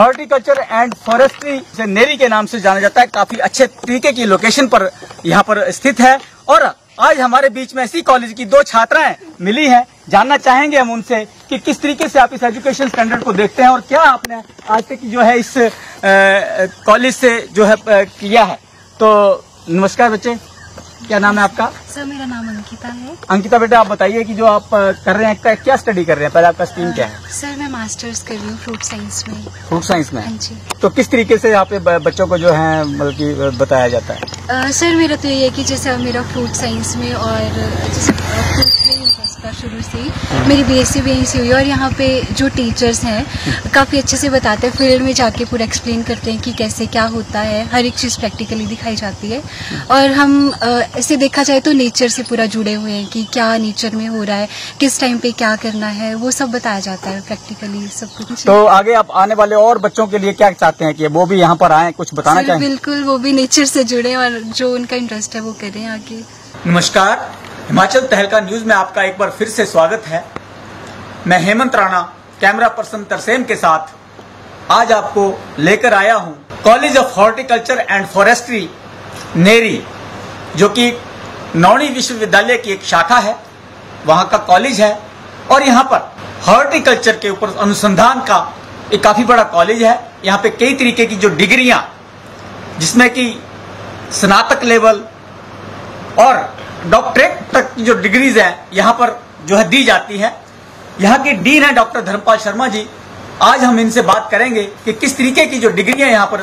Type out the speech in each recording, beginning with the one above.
Horticulture and forestry से नेरी के नाम से जाना जाता है। काफी अच्छे तरीके की लोकेशन पर यहाँ पर स्थित है और आज हमारे बीच में इसी कॉलेज की दो छात्राएं मिली हैं। जानना चाहेंगे हम उनसे कि किस तरीके से आप इस एजुकेशन स्टैंडर्ड को देखते हैं और क्या आपने आज तक जो है इस कॉलेज से जो है किया है। तो नमस्कार बच्चे, क्या नाम है आपका? सर मेरा नाम अंकिता है। अंकिता बेटा, आप बताइए कि जो आप कर रहे हैं क्या स्टडी कर रहे हैं, पहले आपका स्ट्रीम क्या है? सर मैं मास्टर्स कर रही हूँ फ्रूट साइंस में। फ्रूट साइंस में? हाँ जी। तो किस तरीके से यहाँ पे बच्चों को जो है मतलब कि बताया जाता है? सर मेरा तो ये है कि जैसे मेरा फ्रूट साइंस में और जैसे फ्रूट में इंटरेस्ट था शुरू से ही, मेरी बीएससी भी यहीं से हुई है और यहाँ पे जो टीचर्स हैं काफ़ी अच्छे से बताते हैं, फील्ड में जाके पूरा एक्सप्लेन करते हैं कि कैसे क्या होता है, हर एक चीज़ प्रैक्टिकली दिखाई जाती है। और हम ऐसे देखा जाए तो नेचर से पूरा जुड़े हुए हैं कि क्या नेचर में हो रहा है, किस टाइम पे क्या करना है, वो सब बताया जाता है प्रैक्टिकली सब कुछ। तो आगे आप आने वाले और बच्चों के लिए क्या चाहते हैं कि वो भी यहाँ पर आए, कुछ बताना चाहेंगे? बिल्कुल, वो भी नेचर से जुड़े और जो उनका इंटरेस्ट है वो करें आगे। नमस्कार, हिमाचल तहलका न्यूज में आपका एक बार फिर से स्वागत है। मैं हेमंत राणा कैमरा पर्सन तरसेम के साथ आज आपको लेकर आया हूँ college of horticulture and forestry Neri, जो कि नौणी विश्वविद्यालय की एक शाखा है, वहां का कॉलेज है। और यहाँ पर हॉर्टिकल्चर के ऊपर अनुसंधान का एक काफी बड़ा कॉलेज है। यहाँ पे कई तरीके की जो डिग्रियां, जिसमें कि स्नातक लेवल और डॉक्टरेट तक की जो डिग्रीज हैं यहाँ पर जो है दी जाती है। यहाँ के डीन है डॉक्टर धर्मपाल शर्मा जी। आज हम इनसे बात करेंगे कि किस तरीके की जो डिग्रियां यहाँ पर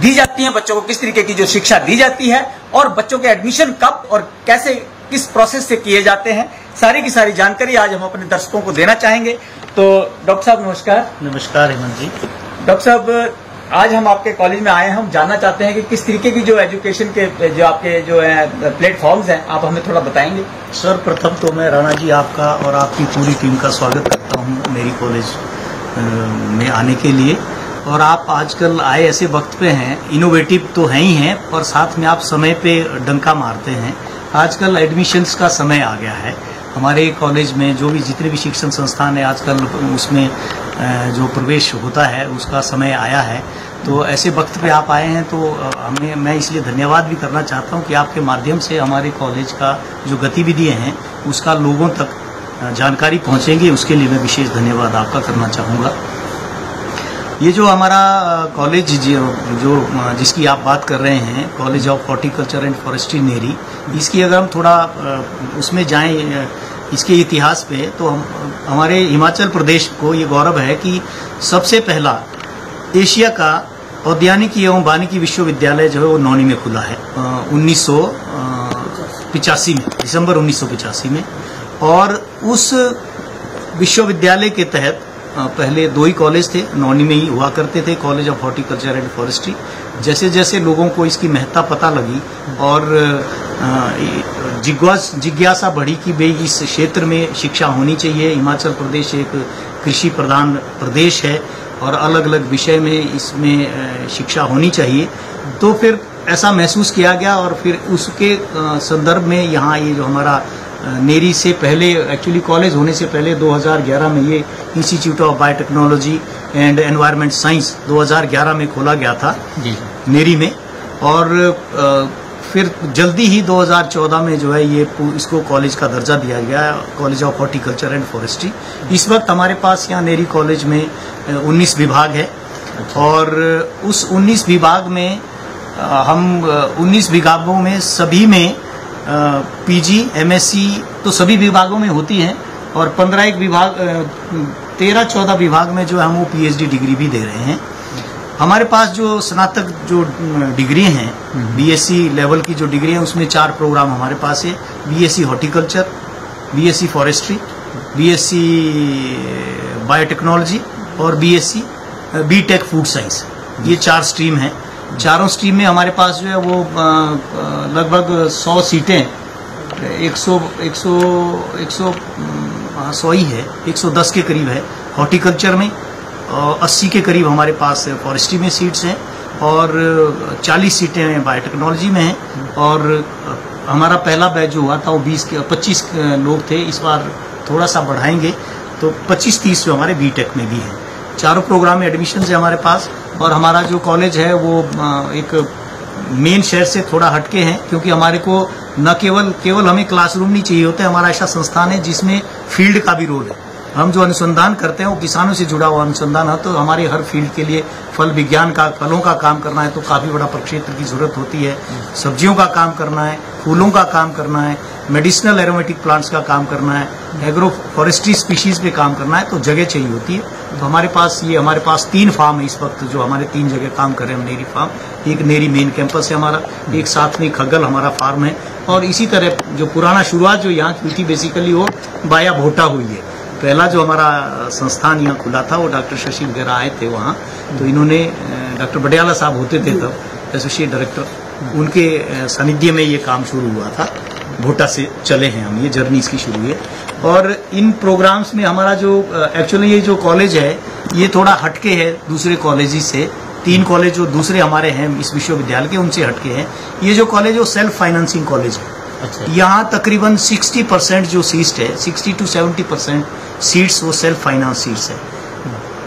दी जाती हैं, बच्चों को किस तरीके की जो शिक्षा दी जाती है और बच्चों के एडमिशन कब और कैसे किस प्रोसेस से किए जाते हैं, सारी की सारी जानकारी आज हम अपने दर्शकों को देना चाहेंगे। तो डॉक्टर साहब नमस्कार। नमस्कार हेमंत जी। डॉक्टर साहब, आज हम आपके कॉलेज में आए हैं, हम जानना चाहते हैं कि किस तरीके की जो एजुकेशन के जो आपके जो है प्लेटफॉर्म्स हैं, आप हमें थोड़ा बताएंगे। सर प्रथम तो मैं राणा जी आपका और आपकी पूरी टीम का स्वागत करता हूं मेरी कॉलेज में आने के लिए। और आप आजकल आए ऐसे वक्त पे हैं, इनोवेटिव तो हैं ही हैं और साथ में आप समय पे डंका मारते हैं। आजकल एडमिशन्स का समय आ गया है। हमारे कॉलेज में जो भी जितने भी शिक्षण संस्थान है आजकल उसमें जो प्रवेश होता है उसका समय आया है। तो ऐसे वक्त पे आप आए हैं तो मैं इसलिए धन्यवाद भी करना चाहता हूं कि आपके माध्यम से हमारे कॉलेज का जो गतिविधियां हैं उसका लोगों तक जानकारी पहुंचेगी, उसके लिए मैं विशेष धन्यवाद आपका करना चाहूँगा। ये जो हमारा कॉलेज जो जिसकी आप बात कर रहे हैं, college of horticulture and forestry Neri, इसकी अगर हम थोड़ा उसमें जाएं इसके इतिहास पे, तो हमारे हिमाचल प्रदेश को ये गौरव है कि सबसे पहला एशिया का औद्यानिकी एवं वानिकी विश्वविद्यालय जो है वो नौणी में खुला है 1985 में, दिसंबर 1985 में। और उस विश्वविद्यालय के तहत पहले दो ही कॉलेज थे, नौणी में ही हुआ करते थे, college of horticulture and forestry. जैसे जैसे लोगों को इसकी महत्ता पता लगी और जिज्ञासा बढ़ी कि भाई इस क्षेत्र में शिक्षा होनी चाहिए, हिमाचल प्रदेश एक कृषि प्रधान प्रदेश है और अलग अलग विषय में इसमें शिक्षा होनी चाहिए, तो फिर ऐसा महसूस किया गया। और फिर उसके संदर्भ में यहाँ ये जो हमारा नेरी से पहले, एक्चुअली कॉलेज होने से पहले 2011 में ये institute of biotechnology and environment science 2011 में खोला गया था जी नेरी में। और फिर जल्दी ही 2014 में जो है ये इसको कॉलेज का दर्जा दिया गया, college of horticulture and forestry. इस वक्त हमारे पास यहाँ नेरी कॉलेज में 19 विभाग है और उस 19 विभाग में हम 19 विभागों में सभी में पीजी एमएससी तो सभी विभागों में होती है और 13-14 विभाग में जो हम वो पीएचडी डिग्री भी दे रहे हैं। हमारे पास जो स्नातक जो डिग्री हैं, बीएससी लेवल की जो डिग्री है, उसमें 4 प्रोग्राम हमारे पास है। BSc horticulture, BSc forestry, BSc biotechnology और बीटेक फूड साइंस। ये 4 स्ट्रीम हैं। चारों स्ट्रीम में हमारे पास जो है वो लगभग 100 सीटें, 100 ही है, 110 के करीब है हॉर्टिकल्चर में, 80 के करीब हमारे पास फॉरेस्ट्री में सीट्स हैं और 40 सीटें बायोटेक्नोलॉजी में हैं। और हमारा पहला बैच जो हुआ था वो 25 लोग थे, इस बार थोड़ा सा बढ़ाएंगे तो 25-30 जो हमारे बीटेक में भी हैं। चारों प्रोग्राम में एडमिशन है हमारे पास। और हमारा जो कॉलेज है वो एक मेन शहर से थोड़ा हटके हैं, क्योंकि हमारे को न केवल हमें क्लासरूम नहीं चाहिए होता है, हमारा ऐसा संस्थान है जिसमें फील्ड का भी रोल है। हम जो अनुसंधान करते हैं वो किसानों से जुड़ा हुआ अनुसंधान है, तो हमारे हर फील्ड के लिए फल विज्ञान का, फलों का काम करना है तो काफी बड़ा प्रक्षेत्र की जरूरत होती है, सब्जियों का काम करना है, फूलों का काम करना है, मेडिसिनल एरोमेटिक प्लांट्स का काम करना है, एग्रो फॉरेस्ट्री स्पीशीज पे काम करना है, तो जगह चाहिए होती है। तो हमारे पास 3 फार्म है इस वक्त, जो हमारे 3 जगह काम कर रहे हैं हम नेरी फार्म। एक नेरी मेन कैंपस है हमारा, एक साथ में खग्गल हमारा फार्म है, और इसी तरह जो पुराना शुरुआत जो यहाँ की हुई थी बेसिकली वो बाया भोटा हुई है। पहला जो हमारा संस्थान यहाँ खुला था वो डॉक्टर शशि वगैरह आए थे वहाँ, तो इन्होंने डॉक्टर बडियाला साहब होते थे तब एसोसिएट डायरेक्टर, उनके सानिध्य में ये काम शुरू हुआ था। भोटा से चले हैं हम, ये जर्नी इसकी शुरू है। और इन प्रोग्राम्स में हमारा जो एक्चुअली ये जो कॉलेज है ये थोड़ा हटके है दूसरे कॉलेजेस से। 3 कॉलेज जो दूसरे हमारे हैं इस विश्वविद्यालय के, उनसे हटके हैं। ये जो कॉलेज है वो सेल्फ फाइनेंसिंग कॉलेज है। अच्छा। यहाँ तकरीबन 60% जो सीट्स है, 60 to 70% सीट्स वो सेल्फ फाइनेंस सीट्स है।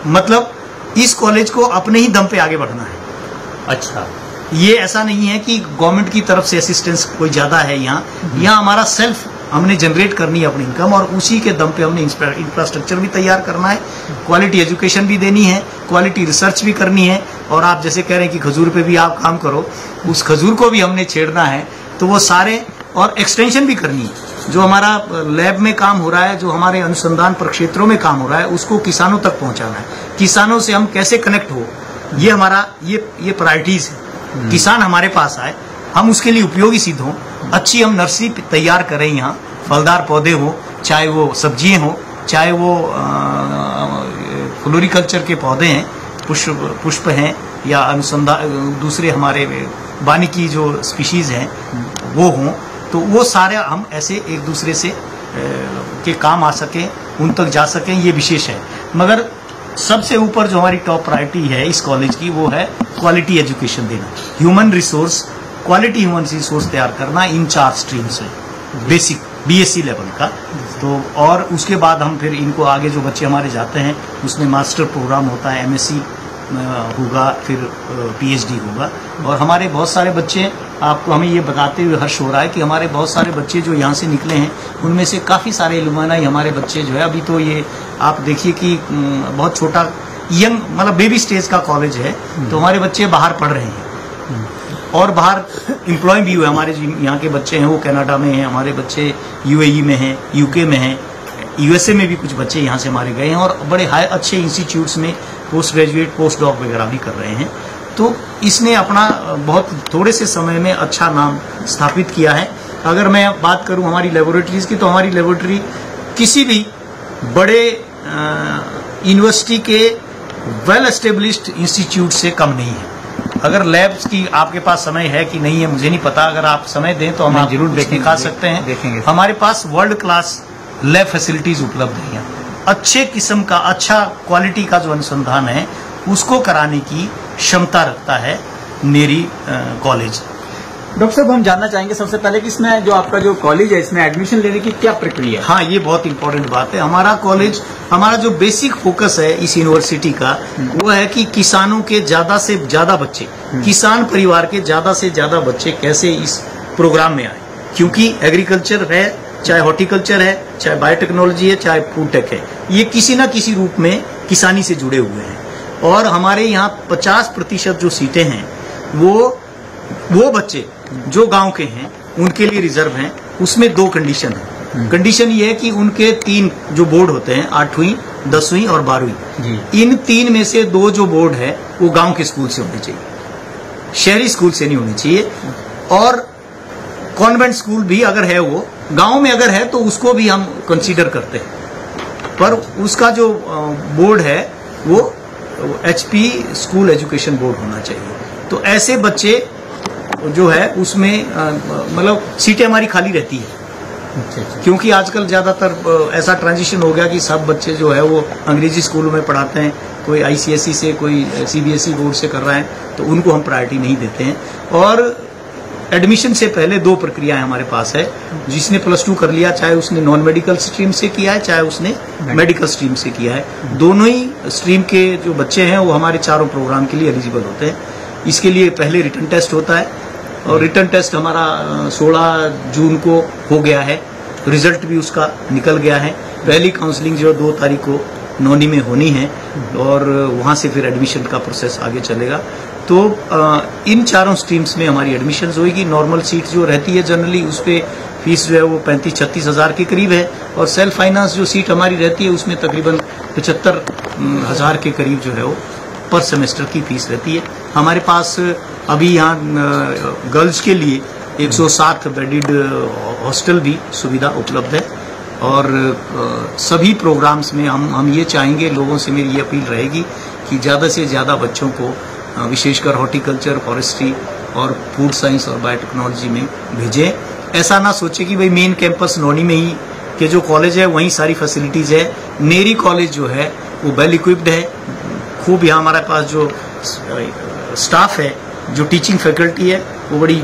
मतलब इस कॉलेज को अपने ही दम पे आगे बढ़ना है। अच्छा, ये ऐसा नहीं है कि गवर्नमेंट की तरफ से असिस्टेंस कोई ज्यादा है। यहाँ हमारा सेल्फ हमने जनरेट करनी है अपनी इनकम, और उसी के दम पे हमने इंफ्रास्ट्रक्चर भी तैयार करना है, क्वालिटी एजुकेशन भी देनी है, क्वालिटी रिसर्च भी करनी है। और आप जैसे कह रहे हैं कि खजूर पे भी आप काम करो, उस खजूर को भी हमने छेड़ना है, तो वो सारे, और एक्सटेंशन भी करनी है। जो हमारा लैब में काम हो रहा है, जो हमारे अनुसंधान प्रक्षेत्रों में काम हो रहा है, उसको किसानों तक पहुंचाना है। किसानों से हम कैसे कनेक्ट हो, ये हमारा ये प्रायोरिटीज है। किसान हमारे पास आए, हम उसके लिए उपयोगी सिद्ध हों, अच्छी हम नर्सरी तैयार करें, यहाँ फलदार पौधे हो, चाहे वो सब्जियां हो, चाहे वो फ्लोरिकल्चर के पौधे हैं, पुष्प हैं, या अनुसंधान दूसरे हमारे वानिकी जो स्पीशीज हैं वो हों, तो वो सारे हम ऐसे एक दूसरे से के काम आ सकें, उन तक जा सकें, ये विशेष है। मगर सबसे ऊपर जो हमारी टॉप प्रायोरिटी है इस कॉलेज की वो है क्वालिटी एजुकेशन देना, human resource, quality human resource तैयार करना इन 4 स्ट्रीम्स है, बेसिक BSc लेवल का। तो और उसके बाद हम फिर इनको आगे जो बच्चे हमारे जाते हैं उसमें मास्टर प्रोग्राम होता है, MSc होगा, फिर PhD होगा। और हमारे बहुत सारे बच्चे, आपको हमें ये बताते हुए हर्ष हो रहा है कि हमारे बहुत सारे बच्चे जो यहाँ से निकले हैं उनमें से काफ़ी सारे इल्युमिनाई हमारे बच्चे जो है, अभी तो ये आप देखिए कि बहुत छोटा यंग मतलब बेबी स्टेज का कॉलेज है, तो हमारे बच्चे बाहर पढ़ रहे हैं और बाहर एम्प्लॉय भी हुए। हमारे यहाँ के बच्चे हैं वो कनाडा में हैं, हमारे बच्चे UAE में हैं, UK में हैं, USA में भी कुछ बच्चे यहाँ से हमारे गए हैं, और बड़े अच्छे इंस्टीट्यूट्स में पोस्ट ग्रेजुएट, पोस्ट डॉक वगैरह भी कर रहे हैं। तो इसने अपना बहुत थोड़े से समय में अच्छा नाम स्थापित किया है। अगर मैं बात करूं हमारी लेबोरेटरीज की, तो हमारी लेबोरेटरी किसी भी बड़े यूनिवर्सिटी के वेल एस्टेब्लिश्ड इंस्टीट्यूट से कम नहीं है। अगर लैब्स की आपके पास समय है कि नहीं है मुझे नहीं पता, अगर आप समय दें तो हम जरूर दिखा सकते हैं, देखेंगे। हमारे पास वर्ल्ड क्लास लैब फैसिलिटीज उपलब्ध हैं। अच्छे किस्म का, अच्छा क्वालिटी का जो अनुसंधान है उसको कराने की क्षमता रखता है नेरी कॉलेज। डॉक्टर साहब, हम जानना चाहेंगे सबसे पहले कि इसमें जो आपका जो कॉलेज है इसमें एडमिशन लेने की क्या प्रक्रिया है? हाँ, ये बहुत इंपॉर्टेंट बात है। हमारा कॉलेज, हमारा जो बेसिक फोकस है इस यूनिवर्सिटी का वो है कि किसानों के ज्यादा से ज्यादा बच्चे, किसान परिवार के ज्यादा से ज्यादा बच्चे कैसे इस प्रोग्राम में आए, क्योंकि एग्रीकल्चर है, चाहे हॉर्टिकल्चर है, चाहे बायोटेक्नोलॉजी है, चाहे फूड टेक है, ये किसी न किसी रूप में किसानी से जुड़े हुए हैं। और हमारे यहाँ 50% जो सीटें हैं वो बच्चे जो गांव के हैं उनके लिए रिजर्व हैं। उसमें 2 कंडीशन है। कंडीशन ये है कि उनके 3 जो बोर्ड होते हैं, 8वीं, 10वीं और 12वीं, इन 3 में से 2 जो बोर्ड है वो गांव के स्कूल से होने चाहिए, शहरी स्कूल से नहीं होने चाहिए। और कॉन्वेंट स्कूल भी अगर है, वो गांव में अगर है तो उसको भी हम कंसीडर करते हैं, पर उसका जो बोर्ड है वो HP स्कूल एजुकेशन बोर्ड होना चाहिए। तो ऐसे बच्चे जो है उसमें मतलब सीटें हमारी खाली रहती है। अच्छा। क्योंकि आजकल ज्यादातर ऐसा ट्रांजिशन हो गया कि सब बच्चे जो है वो अंग्रेजी स्कूलों में पढ़ाते हैं, कोई ICSE से, कोई CBSE बोर्ड से कर रहा है, तो उनको हम प्रायोरिटी नहीं देते हैं। और एडमिशन से पहले 2 प्रक्रियाएं हमारे पास है। जिसने +2 कर लिया, चाहे उसने नॉन मेडिकल स्ट्रीम से किया है, चाहे उसने मेडिकल स्ट्रीम से किया है, दोनों ही स्ट्रीम के जो बच्चे हैं वो हमारे चारों प्रोग्राम के लिए एलिजिबल होते हैं। इसके लिए पहले रिटन टेस्ट होता है और रिटन टेस्ट हमारा 16 जून को हो गया है। रिजल्ट भी उसका निकल गया है। पहली काउंसलिंग जो 2 तारीख को नौनी में होनी है और वहां से फिर एडमिशन का प्रोसेस आगे चलेगा। तो इन चारों स्ट्रीम्स में हमारी एडमिशन होगी। नॉर्मल सीट जो रहती है जनरली उस पर फीस जो है वो 35-36 हज़ार के करीब है और सेल्फ फाइनेंस जो सीट हमारी रहती है उसमें तकरीबन 75 हज़ार के करीब जो है वो पर सेमेस्टर की फीस रहती है। हमारे पास अभी यहाँ गर्ल्स के लिए 107 बेडेड हॉस्टल भी सुविधा उपलब्ध है और सभी प्रोग्राम्स में हम ये चाहेंगे, लोगों से मेरी ये अपील रहेगी कि ज़्यादा से ज़्यादा बच्चों को विशेषकर हॉर्टिकल्चर, फॉरेस्ट्री और फूड साइंस और बायोटेक्नोलॉजी में भेजें। ऐसा ना सोचे कि भाई मेन कैंपस नौनी में ही के जो कॉलेज है वहीं सारी फैसिलिटीज़ है। नेरी कॉलेज जो है वो वेल इक्विप्ड है। खूब यहाँ हमारे पास जो स्टाफ है, जो टीचिंग फैकल्टी है वो बड़ी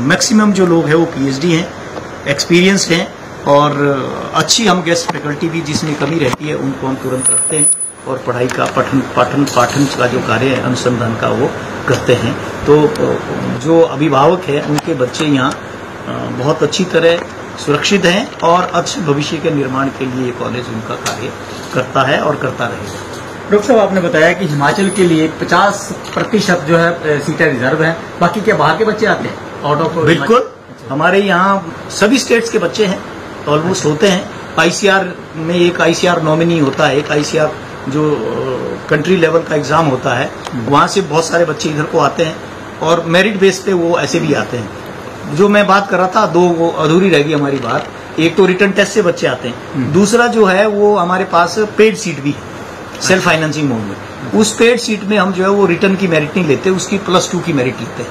मैक्सिमम जो लोग हैं वो PhD हैं, एक्सपीरियंस्ड हैं और अच्छी हम गेस्ट फैकल्टी भी जिसमें कमी रहती है उनको हम तुरंत रखते हैं और पढ़ाई का पाठन का जो कार्य है अनुसंधान का वो करते हैं। तो जो अभिभावक है उनके बच्चे यहाँ बहुत अच्छी तरह सुरक्षित हैं और अच्छे भविष्य के निर्माण के लिए ये कॉलेज उनका कार्य करता है और करता रहेगा। डॉक्टर साहब, आपने बताया कि हिमाचल के लिए 50% जो है सीटें रिजर्व हैं, बाकी क्या बाहर के बच्चे आते हैं आउट ऑफ? बिल्कुल, हमारे यहाँ सभी स्टेट्स के बच्चे हैं, ऑलमोस्ट होते हैं। ICR में एक ICR नॉमिनी होता है, एक ICR जो कंट्री लेवल का एग्जाम होता है, वहां से बहुत सारे बच्चे इधर को आते हैं और मेरिट बेस पे वो ऐसे भी आते हैं। जो मैं बात कर रहा था 2 वो अधूरी रह गई हमारी बात। एक तो रिटन टेस्ट से बच्चे आते हैं, दूसरा जो है वो हमारे पास पेड सीट भी है सेल्फ फाइनेंसिंग मोड में। उस पेड सीट में हम जो है वो रिटर्न की मेरिट नहीं लेते, उसकी +2 की मेरिट लेते हैं।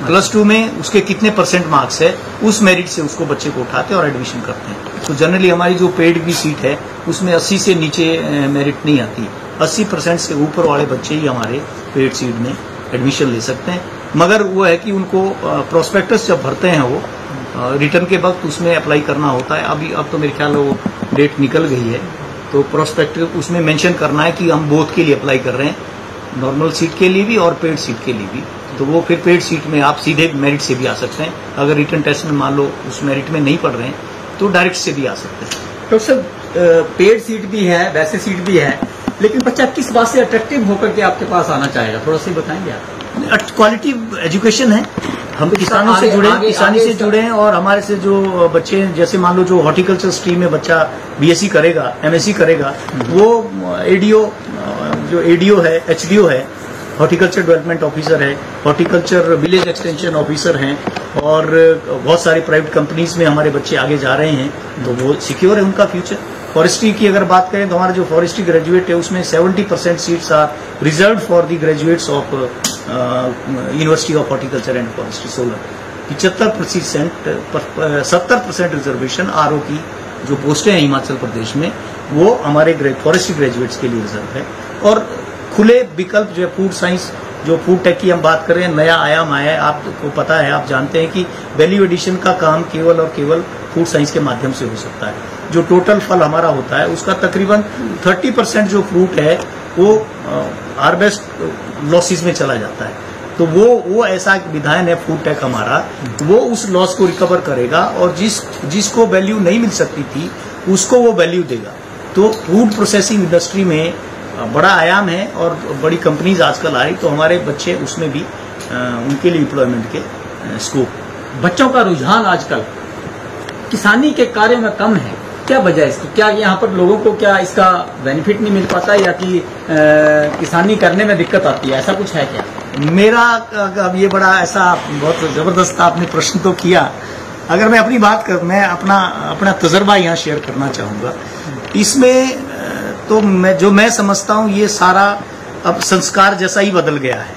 +2 में उसके कितने % मार्क्स है उस मेरिट से उसको बच्चे को उठाते हैं और एडमिशन करते हैं। तो जनरली हमारी जो पेड की सीट है उसमें 80 से नीचे मेरिट नहीं आती। 80% से ऊपर वाले बच्चे ही हमारे पेड सीट में एडमिशन ले सकते हैं। मगर वो है कि उनको प्रोस्पेक्टस जब भरते हैं वो रिटर्न के वक्त उसमें अप्लाई करना होता है। अब तो मेरे ख्याल वो डेट निकल गई है, तो प्रोस्पेक्टिव उसमें मेंशन करना है कि हम बोथ के लिए अप्लाई कर रहे हैं, नॉर्मल सीट के लिए भी और पेड सीट के लिए भी। तो वो फिर पेड सीट में आप सीधे मेरिट से भी आ सकते हैं। अगर रिटर्न टेस्ट में मान लो उस मेरिट में नहीं पढ़ रहे हैं तो डायरेक्ट से भी आ सकते हैं। डॉक्टर साहब, पेड सीट भी है, वैसे सीट भी है, लेकिन बच्चा किस बात से अट्रैक्टिव होकर के आपके पास आना चाहेगा, थोड़ा सा बताएंगे आप? क्वालिटी एजुकेशन है। हम किसानों से जुड़े, किसानी से जुड़े हैं और हमारे से जो बच्चे हैं, जैसे मान लो जो हॉर्टिकल्चर स्ट्रीम में बच्चा BSc करेगा, MSc करेगा, वो ADO है, HDO है, हॉर्टिकल्चर डेवलपमेंट ऑफिसर है, हॉर्टिकल्चर विलेज एक्सटेंशन ऑफिसर हैं और बहुत सारे प्राइवेट कंपनीज में हमारे बच्चे आगे जा रहे हैं, तो वो सिक्योर है उनका फ्यूचर। फॉरेस्ट्री की अगर बात करें तो हमारा जो फॉरेस्ट्री ग्रेजुएट है उसमें 70% seats are reserved for the graduates of university of horticulture and forestry Solan. 70% reservation RO की जो पोस्टें हैं हिमाचल प्रदेश में वो हमारे फॉरेस्ट्री ग्रेजुएट्स के लिए रिजर्व है। और खुले विकल्प जो है फूड साइंस, जो फूड टेक की हम बात कर रहे हैं, नया आयाम आया है। आपको पता है, आप जानते हैं कि वैल्यू एडिशन का काम केवल और केवल फूड साइंस के माध्यम से हो सकता है। जो टोटल फल हमारा होता है उसका तकरीबन 30% जो फ्रूट है वो हार्वेस्ट लॉसेस में चला जाता है। तो वो ऐसा विधान है फूड टेक हमारा, वो उस लॉस को रिकवर करेगा और जिसको वैल्यू नहीं मिल सकती थी उसको वो वैल्यू देगा। तो फूड प्रोसेसिंग इंडस्ट्री में बड़ा आयाम है और बड़ी कंपनीज आजकल आ रही, तो हमारे बच्चे उसमें भी उनके लिए एम्प्लॉयमेंट के स्कोप। बच्चों का रुझान आजकल किसानी के कार्य में कम है, क्या वजह है इसकी? क्या यहाँ पर लोगों को क्या इसका बेनिफिट नहीं मिल पाता या कि किसानी करने में दिक्कत आती है, ऐसा कुछ है क्या? मेरा अब ये बड़ा ऐसा बहुत जबरदस्त आपने प्रश्न तो किया। अगर मैं अपनी बात कर, मैं अपना तजर्बा यहाँ शेयर करना चाहूंगा। इसमें तो मैं समझता हूँ ये सारा अब संस्कार जैसा ही बदल गया है,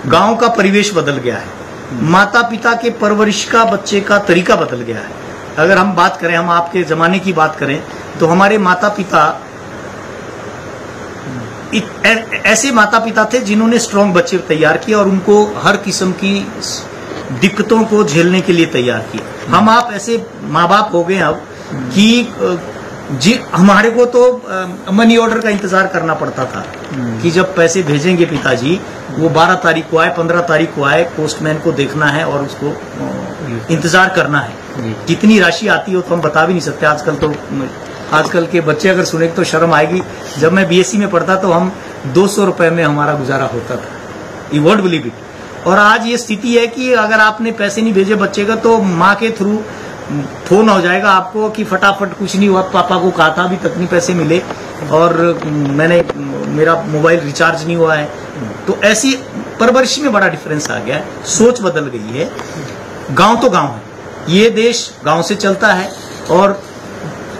गांव का परिवेश बदल गया है, माता पिता के परवरिश का बच्चे का तरीका बदल गया है। अगर हम बात करें, हम आपके जमाने की बात करें तो हमारे माता पिता ऐसे माता पिता थे जिन्होंने स्ट्रांग बच्चे तैयार किए और उनको हर किस्म की दिक्कतों को झेलने के लिए तैयार किया। हम आप ऐसे माँ बाप हो गए अब कि जी हमारे को तो मनी ऑर्डर का इंतजार करना पड़ता था कि जब पैसे भेजेंगे पिताजी, वो 12 तारीख को आए, 15 तारीख को आए, पोस्टमैन को देखना है और उसको इंतजार करना है। कितनी राशि आती हो तो हम बता भी नहीं सकते। आजकल के बच्चे अगर सुने तो शर्म आएगी। जब मैं बीएससी में पढ़ता तो हम 200 रुपए में हमारा गुजारा होता था। You won't believe it. और आज ये स्थिति है कि अगर आपने पैसे नहीं भेजे बच्चे का तो माँ के थ्रू फोन हो जाएगा आपको कि फटाफट कुछ नहीं हुआ, पापा को कहा था अभी तक नहीं पैसे मिले और मेरा मोबाइल रिचार्ज नहीं हुआ है। तो ऐसी परवरिश में बड़ा डिफरेंस आ गया है, सोच बदल गई है। गांव तो गांव है, ये देश गांव से चलता है। और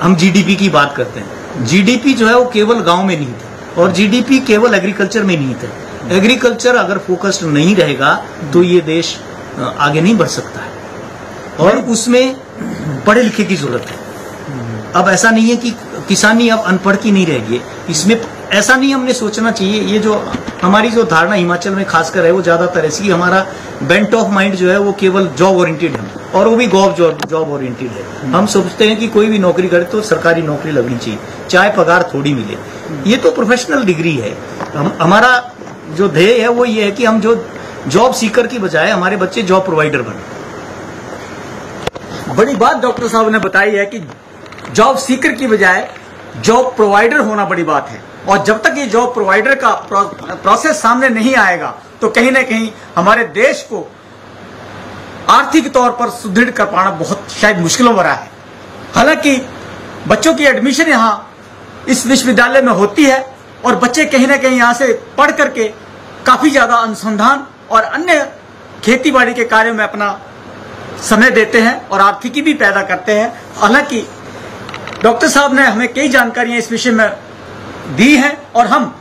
हम जीडीपी की बात करते हैं, जीडीपी जो है वो केवल गांव में नहीं है और जीडीपी केवल एग्रीकल्चर में नहीं है। एग्रीकल्चर अगर फोकस्ड नहीं रहेगा तो ये देश आगे नहीं बढ़ सकता है और उसमें पढ़े लिखे की जरूरत है। अब ऐसा नहीं है कि किसानी अब अनपढ़ की नहीं रहेगी, इसमें ऐसा नहीं हमने सोचना चाहिए। ये जो हमारी जो धारणा हिमाचल में खासकर है वो ज्यादातर ऐसी कि हमारा बेंट ऑफ माइंड जो है वो केवल जॉब ओरिएंटेड है और वो भी जॉब ओरिएंटेड है। हम सोचते हैं कि कोई भी नौकरी करे तो सरकारी नौकरी लगनी चाहिए, चाहे पगार थोड़ी मिले। ये तो प्रोफेशनल डिग्री है। हमारा जो ध्येय है वो ये है कि हम जो जॉब सीकर की बजाय हमारे बच्चे जॉब प्रोवाइडर बने। बड़ी बात डॉक्टर साहब ने बताई है कि जॉब सीकर की बजाय जॉब प्रोवाइडर होना बड़ी बात है। और जब तक ये जॉब प्रोवाइडर का प्रोसेस सामने नहीं आएगा तो कहीं ना कहीं हमारे देश को आर्थिक तौर पर सुदृढ़ कर पाना बहुत शायद मुश्किलों भरा है। हालांकि बच्चों की एडमिशन यहाँ इस विश्वविद्यालय में होती है और बच्चे कहीं ना कहीं यहाँ से पढ़ करके काफी ज्यादा अनुसंधान और अन्य खेती बाड़ी के कार्यों में अपना समय देते हैं और आर्थिकी भी पैदा करते हैं। हालांकि डॉक्टर साहब ने हमें कई जानकारियां इस विषय में दी हैं और हम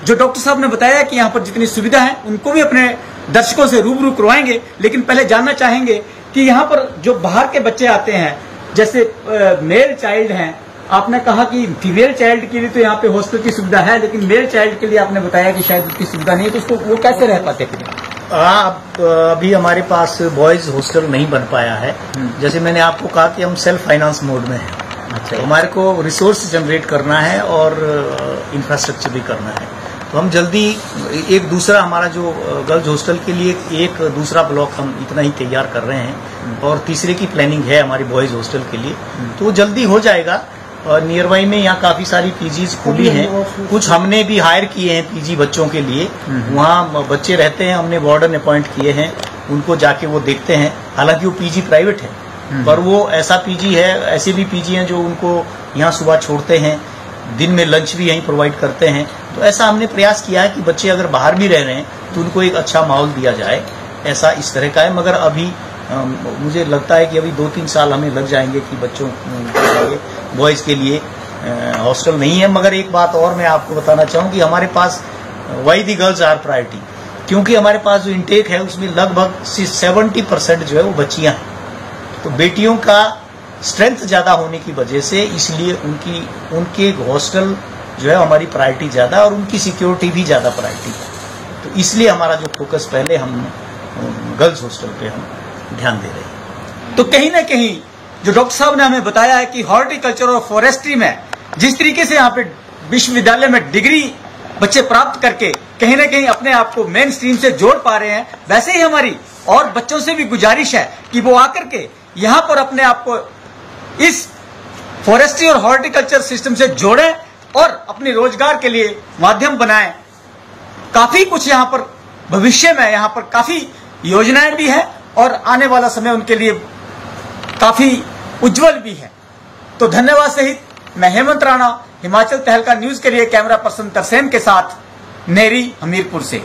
जो डॉक्टर साहब ने बताया कि यहाँ पर जितनी सुविधा है उनको भी अपने दर्शकों से रूबरू करवाएंगे। लेकिन पहले जानना चाहेंगे कि यहाँ पर जो बाहर के बच्चे आते हैं, जैसे मेल चाइल्ड हैं, आपने कहा कि फीमेल चाइल्ड के लिए तो यहाँ पे हॉस्टल की सुविधा है, लेकिन मेल चाइल्ड के लिए आपने बताया कि शायद उसकी सुविधा नहीं है, तो उसको वो कैसे रह पाते फिर? अभी हमारे पास बॉयज हॉस्टल नहीं बन पाया है। जैसे मैंने आपको कहा कि हम सेल्फ फाइनेंस मोड में हैं। अच्छा, तो हमारे को रिसोर्स जनरेट करना है और इंफ्रास्ट्रक्चर भी करना है। तो हम जल्दी एक दूसरा हमारा जो गर्ल्स हॉस्टल के लिए एक दूसरा ब्लॉक हम इतना ही तैयार कर रहे हैं और तीसरे की प्लानिंग है हमारी बॉयज हॉस्टल के लिए, तो वो जल्दी हो जाएगा। और नियर बाई में यहाँ काफी सारी पीजीज खुली हैं, कुछ हमने भी हायर किए हैं पीजी बच्चों के लिए। वहाँ बच्चे रहते हैं, हमने वार्डन अपॉइंट किए हैं, उनको जाके वो देखते हैं। हालांकि वो पीजी प्राइवेट है पर वो ऐसा पीजी है, ऐसे भी पीजी हैं जो उनको यहाँ सुबह छोड़ते हैं, दिन में लंच भी यहीं प्रोवाइड करते हैं। तो ऐसा हमने प्रयास किया है कि बच्चे अगर बाहर भी रह रहे हैं तो उनको एक अच्छा माहौल दिया जाए, ऐसा इस तरह का है। मगर अभी मुझे लगता है कि अभी 2-3 साल हमें लग जाएंगे कि बच्चों बॉयज के लिए हॉस्टल नहीं है। मगर एक बात और मैं आपको बताना चाहूँ कि हमारे पास why the girls are priority, क्योंकि हमारे पास जो इंटेक है उसमें लगभग 70% जो है वो बच्चियां हैं। तो बेटियों का स्ट्रेंथ ज्यादा होने की वजह से इसलिए उनके हॉस्टल जो है हमारी प्रायोरिटी ज्यादा और उनकी सिक्योरिटी भी ज्यादा प्रायोरिटी है। तो इसलिए हमारा जो फोकस पहले हम गर्ल्स हॉस्टल पे हम ध्यान दे रहे हैं। तो कहीं ना कहीं जो डॉक्टर साहब ने हमें बताया है कि हॉर्टिकल्चर और फॉरेस्ट्री में जिस तरीके से यहाँ पे विश्वविद्यालय में डिग्री बच्चे प्राप्त करके कहीं ना कहीं अपने आप को मेन स्ट्रीम से जोड़ पा रहे हैं, वैसे ही हमारी और बच्चों से भी गुजारिश है कि वो आकर के यहाँ पर अपने आप को इस फॉरेस्ट्री और हॉर्टिकल्चर सिस्टम से जोड़ें और अपने रोजगार के लिए माध्यम बनाएं। काफी कुछ यहाँ पर भविष्य में यहाँ पर काफी योजनाएं भी हैं और आने वाला समय उनके लिए काफी उज्जवल भी है। तो धन्यवाद सहित मैं हेमंत राणा, हिमाचल तहलका न्यूज के लिए कैमरा पर्सन तरसेम के साथ नेरी हमीरपुर से।